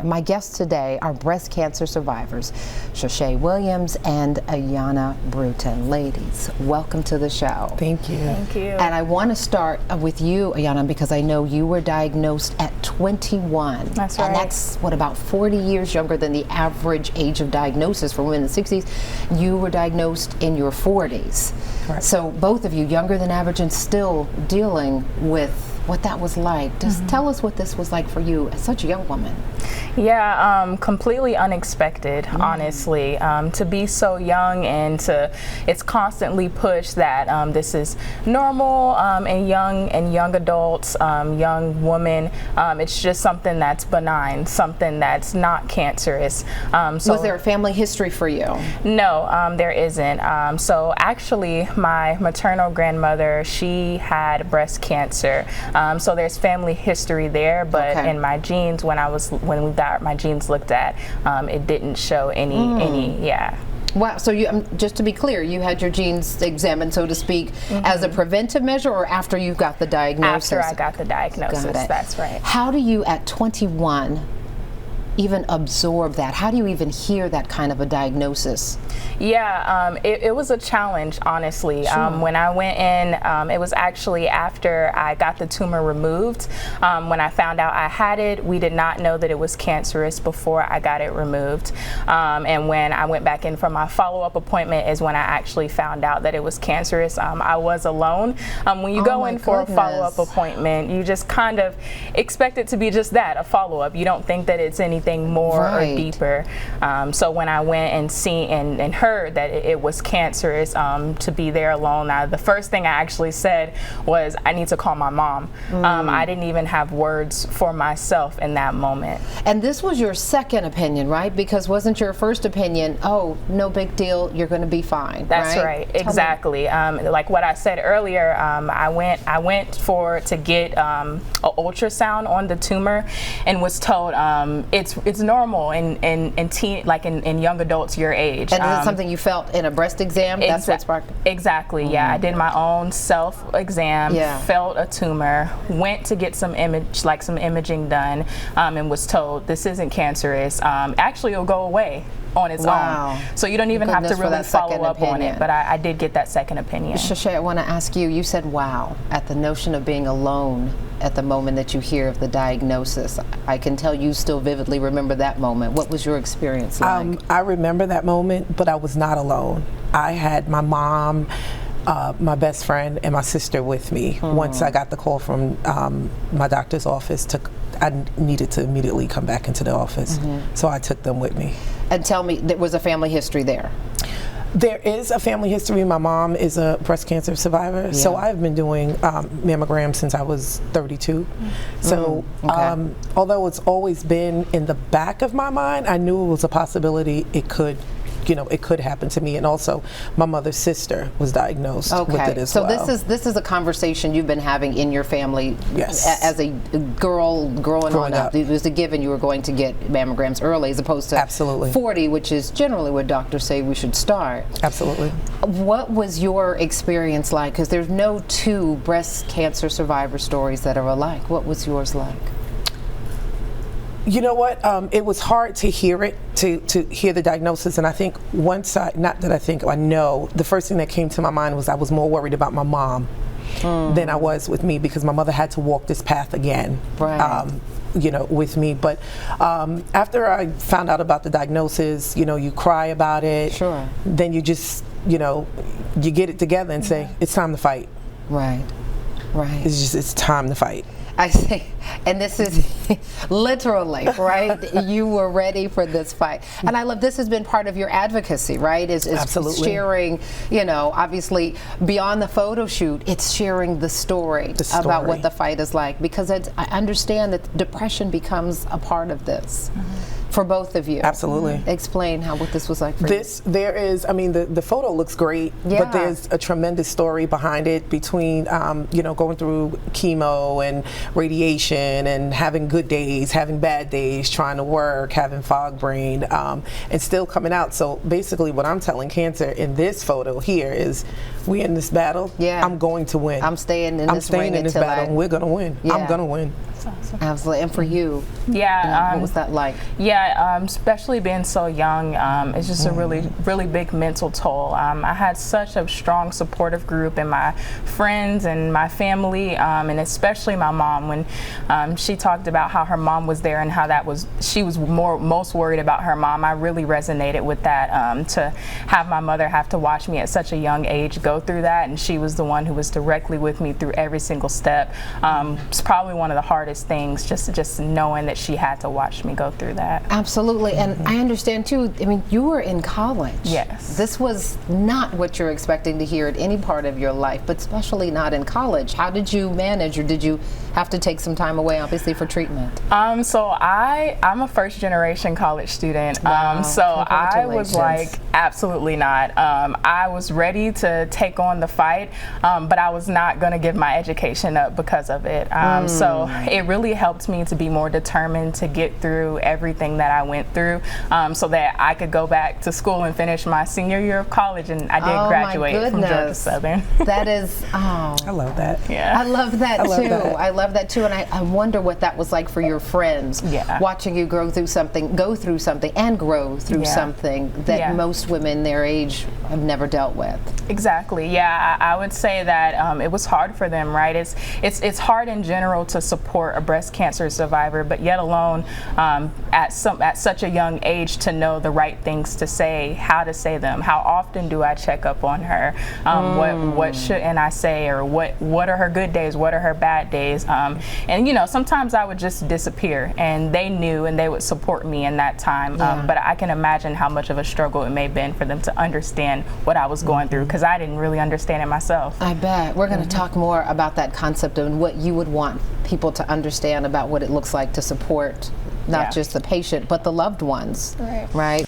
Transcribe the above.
My guests today are breast cancer survivors, Shay Williams and Ayanna Brewton. Ladies, welcome to the show. Thank you. Thank you. And I want to start with you, Ayanna, because I know you were diagnosed at 21. That's right. And that's, what, about 40 years younger than the average age of diagnosis for women in the 60s. You were diagnosed in your 40s. Correct. So both of you, younger than average and still dealing with what that was like. Just tell us what this was like for you as such a young woman. Yeah, completely unexpected, honestly. To be so young and it's constantly pushed that this is normal in young adults, young women. It's just something that's benign, something that's not cancerous. So Was there a family history for you? No, there isn't. So actually, my maternal grandmother, she had breast cancer. So there's family history there, but in my genes, when we got my genes looked at, it didn't show any. Wow, so you, just to be clear, you had your genes examined, so to speak, as a preventive measure or after you got the diagnosis? After I got the diagnosis, that's right. How do you, at 21, even absorb that? How do you even hear that kind of a diagnosis? Yeah, it was a challenge, honestly. Sure. When I went in, it was actually after I got the tumor removed. When I found out I had it, we did not know that it was cancerous before I got it removed. And when I went back in for my follow-up appointment is when I actually found out that it was cancerous. I was alone. When you go in for a follow-up appointment, you just kind of expect it to be just that, a follow-up. You don't think that it's anything more or deeper. So when I went and seen and heard that it was cancerous, to be there alone, the first thing I actually said was, I need to call my mom. I didn't even have words for myself in that moment. And this was your second opinion, right? Because wasn't your first opinion, oh, no big deal, you're going to be fine? That's right, exactly. Like what I said earlier, I went to get an ultrasound on the tumor, and was told it's normal in young adults your age. And is it something you felt in a breast exam? That's what sparked it? Exactly, yeah. I did my own self-exam, felt a tumor, went to get some imaging done, and was told this isn't cancerous. Actually, it'll go away on its own. So you don't even have to really follow up on it. But I did get that second opinion. Shay, I want to ask you, you said wow at the notion of being alone at the moment that you hear of the diagnosis. I can tell you still vividly remember that moment. What was your experience like? I remember that moment, but I was not alone. I had my mom, my best friend, and my sister with me. Once I got the call from my doctor's office, I needed to immediately come back into the office, so I took them with me. And tell me, there was a family history there? There is a family history. My mom is a breast cancer survivor, so I've been doing mammograms since I was 32. So although it's always been in the back of my mind, I knew it was a possibility it could happen to me. And also my mother's sister was diagnosed with it as well. So this is a conversation you've been having in your family as a girl growing up. It was a given you were going to get mammograms early as opposed to 40, which is generally what doctors say we should start. Absolutely. What was your experience like? Because there's no two breast cancer survivor stories that are alike. What was yours like? You know what? It was hard to hear it, to hear the diagnosis, and I think I know, the first thing that came to my mind was I was more worried about my mom than I was with me, because my mother had to walk this path again. With me. But after I found out about the diagnosis, you cry about it. Then you just, you get it together and say, it's time to fight. It's time to fight. I say, and this is literally, right? You were ready for this fight. And I love, this has been part of your advocacy, right? Is sharing, obviously beyond the photo shoot, it's sharing the story about what the fight is like. Because I understand that depression becomes a part of this. For both of you. Absolutely. Explain what this was like for you. There is, the photo looks great, but there's a tremendous story behind it between, going through chemo and radiation and having good days, having bad days, trying to work, having fog brain, and still coming out. So basically what I'm telling cancer in this photo here is, we in this battle, I'm going to win. I'm staying in this battle, and we're going to win. I'm going to win. awesome. Absolutely. And for you, Yeah. what was that like? Yeah, especially being so young, it's just a really big mental toll. I had such a strong supportive group in my friends and my family, and especially my mom. When she talked about how her mom was there and how she was most worried about her mom, I really resonated with that. To have my mother have to watch me at such a young age go through that, and she was the one who was directly with me through every single step. It's probably one of the hardest things, just knowing that she had to watch me go through that. Absolutely. And I understand too, I mean, you were in college. Yes. This was not what you're expecting to hear at any part of your life, but especially not in college. How did you manage, or did you have to take some time away, obviously, for treatment? So I'm a first generation college student. Wow. So I was Congratulations. like, absolutely not. I was ready to take on the fight, but I was not going to give my education up because of it. So it really helped me to be more determined to get through everything that I went through, so that I could go back to school and finish my senior year of college. And I did graduate from Georgia Southern. That is, I love that. Yeah. I love that too. that. I love that too, and I wonder what that was like for your friends. Yeah. Watching you go through something, and grow through something that most women their age have never dealt with. Exactly. Yeah, I would say that it was hard for them. Right. It's hard in general to support a breast cancer survivor, but yet alone at such a young age to know the right things to say, how to say them. How often do I check up on her? What shouldn't I say, or what are her good days? What are her bad days? And sometimes I would just disappear, and they knew, and they would support me in that time. But I can imagine how much of a struggle it may have been for them to understand what I was going through, because I didn't really understand it myself. I bet. We're going to talk more about that concept and what you would want people to understand about what it looks like to support not just the patient, but the loved ones. Right?